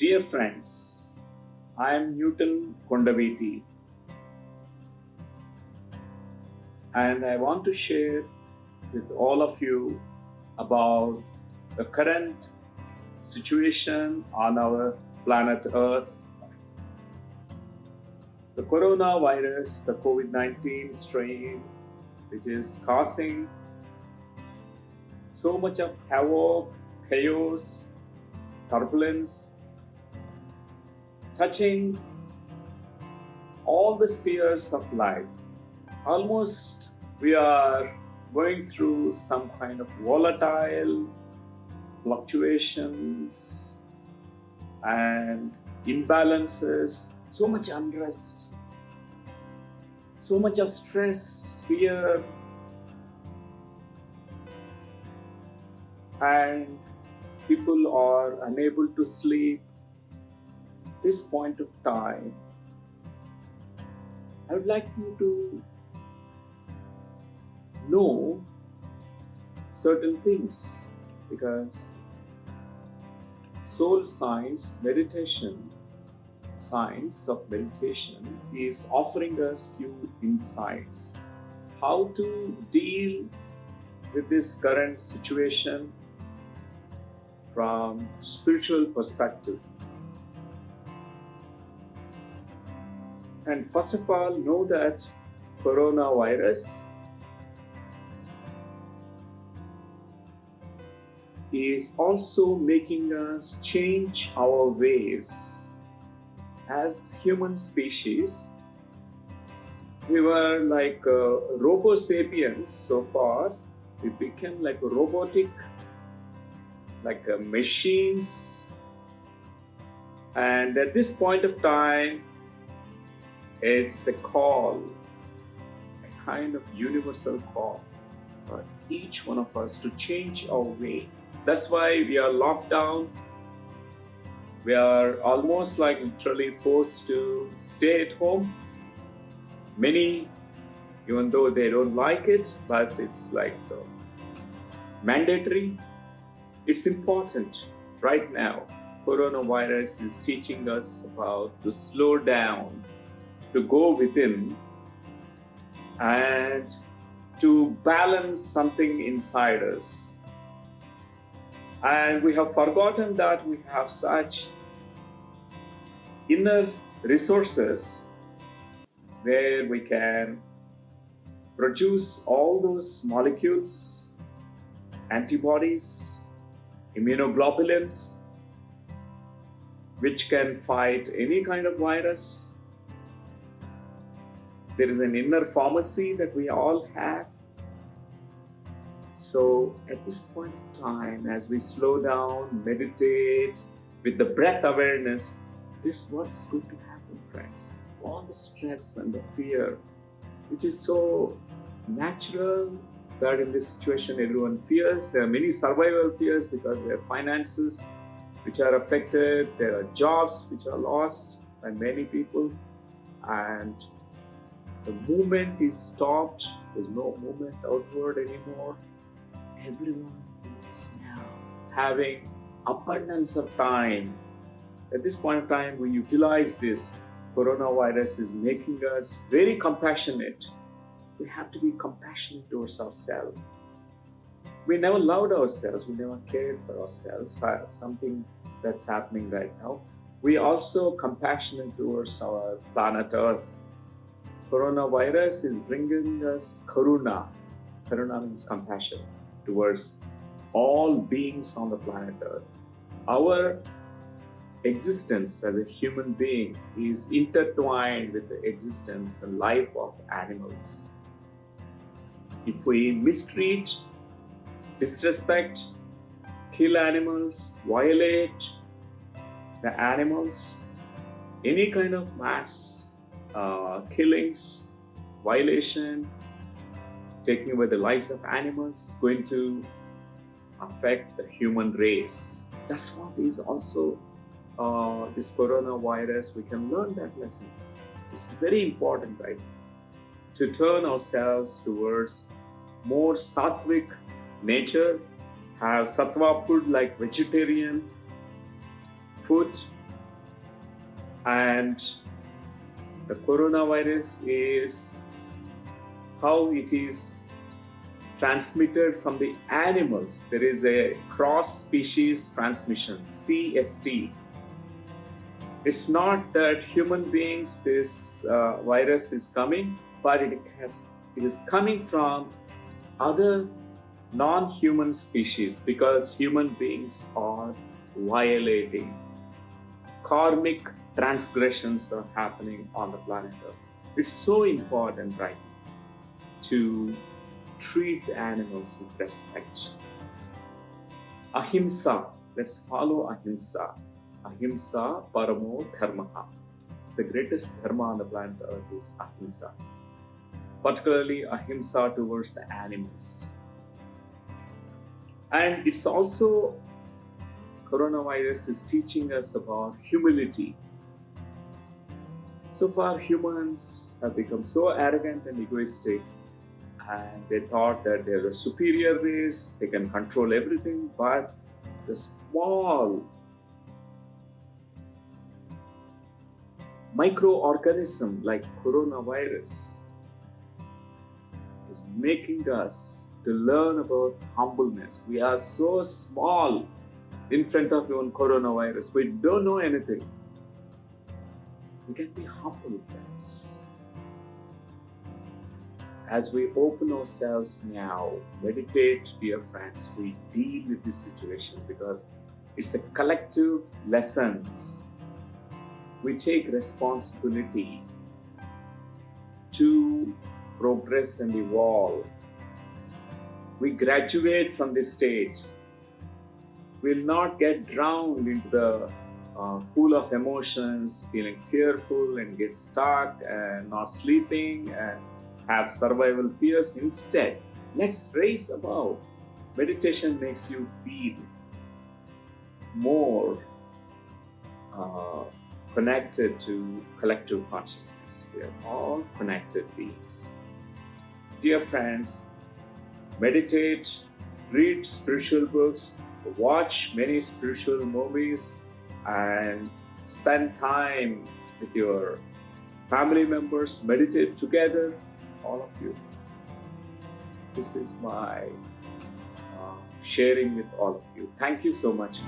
Dear friends, I am Newton Kondaveti, and I want to share with all of you about the current situation on our planet Earth. The coronavirus, the COVID-19 strain, which is causing so much of havoc, chaos, turbulence, touching all the spheres of life. Almost we are going through some kind of volatile fluctuations and imbalances, so much unrest, so much of stress, fear, and people are unable to sleep. This point of time, I would like you to know certain things, because soul science science of meditation is offering us few insights how to deal with this current situation from spiritual perspective. And first of all, know that coronavirus is also making us change our ways. As human species, we were like robo sapiens so far. We became like robotic, like machines. And at this point of time, it's a call, a kind of universal call for each one of us to change our way. That's why we are locked down. We are almost like literally forced to stay at home. Many, even though they don't like it, but it's like mandatory. It's important right now. Coronavirus is teaching us about to slow down, to go within, and to balance something inside us. And we have forgotten that we have such inner resources where we can produce all those molecules, antibodies, immunoglobulins, which can fight any kind of virus. There is an inner pharmacy that we all have. So at this point of time, as we slow down, meditate with the breath awareness, this is what is going to happen, friends. All the stress and the fear, which is so natural that in this situation everyone fears. There are many survival fears because there are finances which are affected, there are jobs which are lost by many people, and the movement is stopped. There's no movement outward anymore. Everyone is now having abundance of time. At this point of time, we utilize this. Coronavirus is making us very compassionate. We have to be compassionate towards ourselves. We never loved ourselves. We never cared for ourselves. Something that's happening right now. We also compassionate towards our planet Earth. Coronavirus is bringing us karuna. Karuna means compassion towards all beings on the planet Earth. Our existence as a human being is intertwined with the existence and life of animals. If we mistreat, disrespect, kill animals, violate the animals, any kind of mass killings, violation, taking away the lives of animals is going to affect the human race. That's what is also this coronavirus. We can learn that lesson. It's very important, right? To turn ourselves towards more sattvic nature, have sattva food like vegetarian food, And the coronavirus is how it is transmitted from the animals. There is a cross-species transmission, CST. It's not that human beings, this virus is coming, but it is coming from other non-human species, because human beings are violating. Karmic transgressions are happening on the planet Earth. It's so important right now to treat the animals with respect. Ahimsa, let's follow ahimsa. Ahimsa paramo dharmaha. It's the greatest dharma on the planet Earth is ahimsa. Particularly ahimsa towards the animals. And it's also, coronavirus is teaching us about humility. So far, humans have become so arrogant and egoistic, and they thought that they're a superior race, they can control everything, but the small microorganism like coronavirus is making us to learn about humbleness. We are so small in front of even coronavirus. We don't know anything. We can be humble, friends. As we open ourselves now, meditate, dear friends, we deal with this situation because it's the collective lessons. We take responsibility to progress and evolve. We graduate from this state. We'll not get drowned into the pool of emotions, feeling fearful and get stuck and not sleeping and have survival fears. Instead, let's raise above. Meditation makes you feel more connected to collective consciousness. We are all connected beings. Dear friends, meditate, read spiritual books, watch many spiritual movies, and spend time with your family members. Meditate together, all of you. This is my sharing with all of you. Thank you so much.